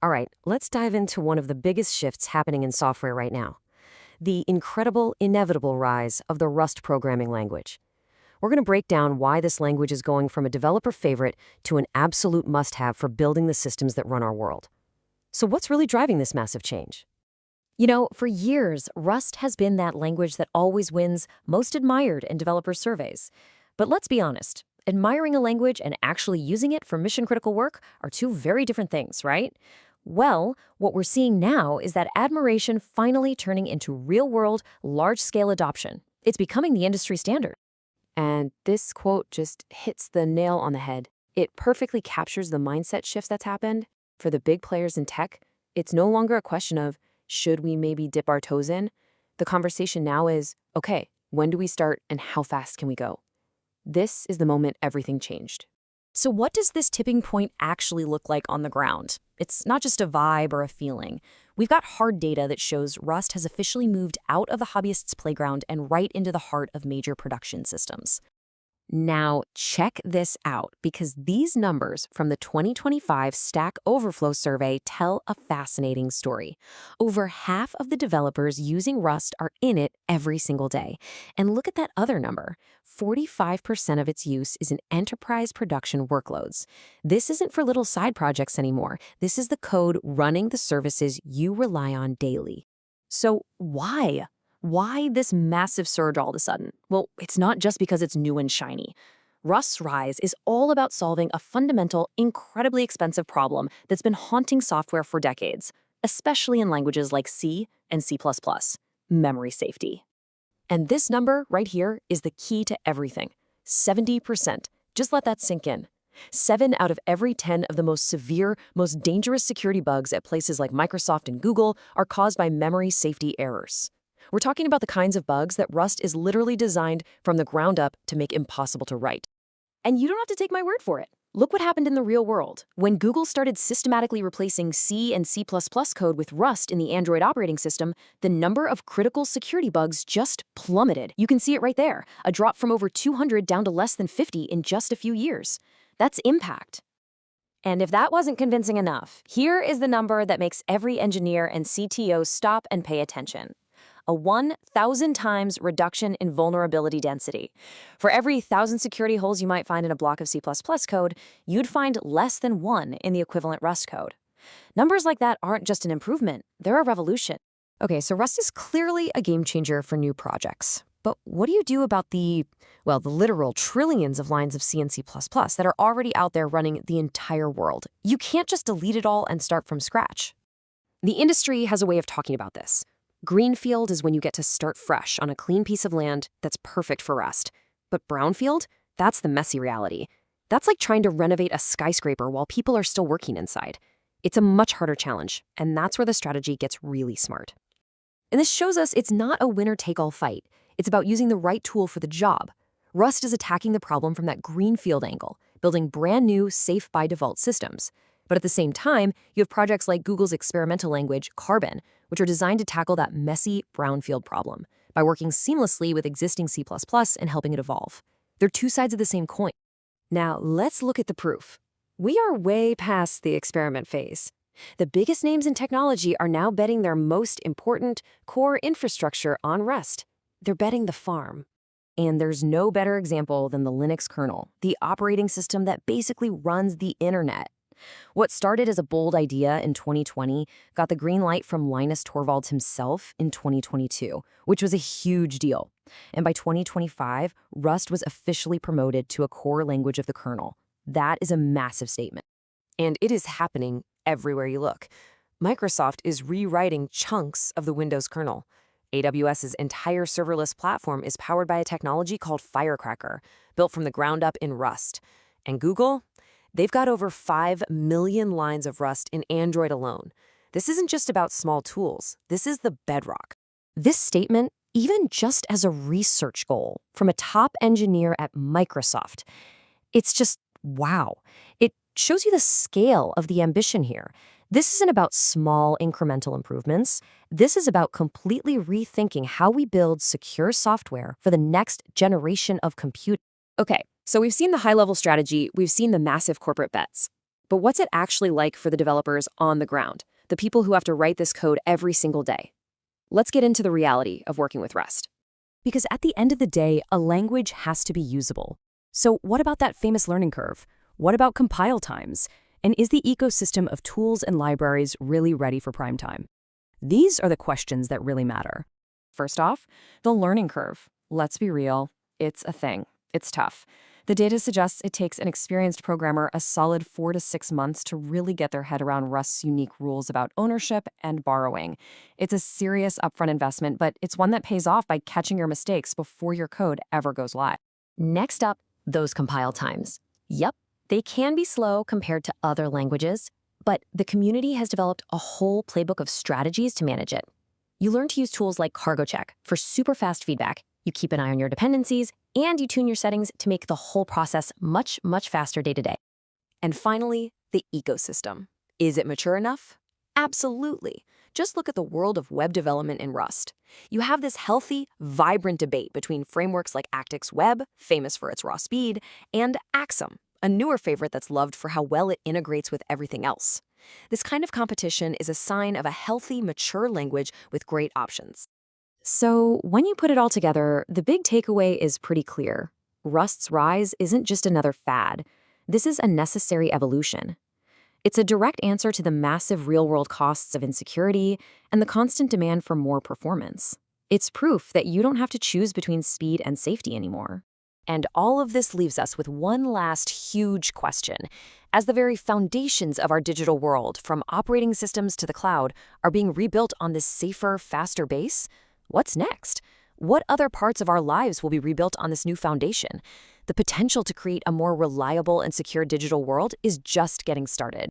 All right, let's dive into one of the biggest shifts happening in software right now: the incredible, inevitable rise of the Rust programming language. We're going to break down why this language is going from a developer favorite to an absolute must-have for building the systems that run our world. So what's really driving this massive change? For years, Rust has been that language that always wins most admired in developer surveys. But let's be honest, admiring a language and actually using it for mission-critical work are two very different things, right? Well, what we're seeing now is that admiration finally turning into real-world, large-scale adoption. It's becoming the industry standard. And this quote just hits the nail on the head. It perfectly captures the mindset shift that's happened. For the big players in tech, it's no longer a question of, should we maybe dip our toes in? The conversation now is, okay, when do we start and how fast can we go? This is the moment everything changed. So what does this tipping point actually look like on the ground? It's not just a vibe or a feeling. We've got hard data that shows Rust has officially moved out of the hobbyists' playground and right into the heart of major production systems. Now, check this out, because these numbers from the 2025 Stack Overflow survey tell a fascinating story. Over half of the developers using Rust are in it every single day. And look at that other number. 45% of its use is in enterprise production workloads. This isn't for little side projects anymore. This is the code running the services you rely on daily. So why? Why this massive surge all of a sudden? Well, it's not just because it's new and shiny. Rust's rise is all about solving a fundamental, incredibly expensive problem that's been haunting software for decades, especially in languages like C and C++, memory safety. And this number right here is the key to everything: 70%. Just let that sink in. 7 out of every 10 of the most severe, most dangerous security bugs at places like Microsoft and Google are caused by memory safety errors. We're talking about the kinds of bugs that Rust is literally designed from the ground up to make impossible to write. And you don't have to take my word for it. Look what happened in the real world. When Google started systematically replacing C and C++ code with Rust in the Android operating system, the number of critical security bugs just plummeted. You can see it right there, a drop from over 200 down to less than 50 in just a few years. That's impact. And if that wasn't convincing enough, here is the number that makes every engineer and CTO stop and pay attention: a 1,000 times reduction in vulnerability density. For every 1,000 security holes you might find in a block of C++ code, you'd find less than one in the equivalent Rust code. Numbers like that aren't just an improvement, they're a revolution. Okay, so Rust is clearly a game changer for new projects. But what do you do about the literal trillions of lines of C and C++ that are already out there running the entire world? You can't just delete it all and start from scratch. The industry has a way of talking about this. Greenfield is when you get to start fresh on a clean piece of land that's perfect for Rust. But brownfield? That's the messy reality. That's like trying to renovate a skyscraper while people are still working inside. It's a much harder challenge, and that's where the strategy gets really smart. And this shows us it's not a winner-take-all fight. It's about using the right tool for the job. Rust is attacking the problem from that greenfield angle, building brand new, safe-by-default systems. But at the same time, you have projects like Google's experimental language, Carbon, which are designed to tackle that messy brownfield problem by working seamlessly with existing C++ and helping it evolve. They're two sides of the same coin. Now, let's look at the proof. We are way past the experiment phase. The biggest names in technology are now betting their most important core infrastructure on Rust. They're betting the farm. And there's no better example than the Linux kernel, the operating system that basically runs the internet. What started as a bold idea in 2020 got the green light from Linus Torvalds himself in 2022, which was a huge deal. And by 2025, Rust was officially promoted to a core language of the kernel. That is a massive statement. And it is happening everywhere you look. Microsoft is rewriting chunks of the Windows kernel. AWS's entire serverless platform is powered by a technology called Firecracker, built from the ground up in Rust. And Google? They've got over 5 million lines of Rust in Android alone. This isn't just about small tools. This is the bedrock. This statement, even just as a research goal from a top engineer at Microsoft, it's just wow. It shows you the scale of the ambition here. This isn't about small incremental improvements. This is about completely rethinking how we build secure software for the next generation of computing. Okay, so we've seen the high-level strategy, we've seen the massive corporate bets. But what's it actually like for the developers on the ground, the people who have to write this code every single day? Let's get into the reality of working with Rust. Because at the end of the day, a language has to be usable. So what about that famous learning curve? What about compile times? And is the ecosystem of tools and libraries really ready for prime time? These are the questions that really matter. First off, the learning curve. Let's be real, it's a thing. It's tough. The data suggests it takes an experienced programmer a solid 4 to 6 months to really get their head around Rust's unique rules about ownership and borrowing. It's a serious upfront investment, but it's one that pays off by catching your mistakes before your code ever goes live. Next up, those compile times. Yep, they can be slow compared to other languages, but the community has developed a whole playbook of strategies to manage it. You learn to use tools like cargo check for super fast feedback. You keep an eye on your dependencies, and you tune your settings to make the whole process much, much faster day to day. And finally, the ecosystem. Is it mature enough? Absolutely. Just look at the world of web development in Rust. You have this healthy, vibrant debate between frameworks like Actix Web, famous for its raw speed, and Axum, a newer favorite that's loved for how well it integrates with everything else. This kind of competition is a sign of a healthy, mature language with great options. So, when you put it all together, the big takeaway is pretty clear. Rust's rise isn't just another fad. This is a necessary evolution. It's a direct answer to the massive real-world costs of insecurity and the constant demand for more performance. It's proof that you don't have to choose between speed and safety anymore. And all of this leaves us with one last huge question. As the very foundations of our digital world, from operating systems to the cloud, are being rebuilt on this safer, faster base, what's next? What other parts of our lives will be rebuilt on this new foundation? The potential to create a more reliable and secure digital world is just getting started.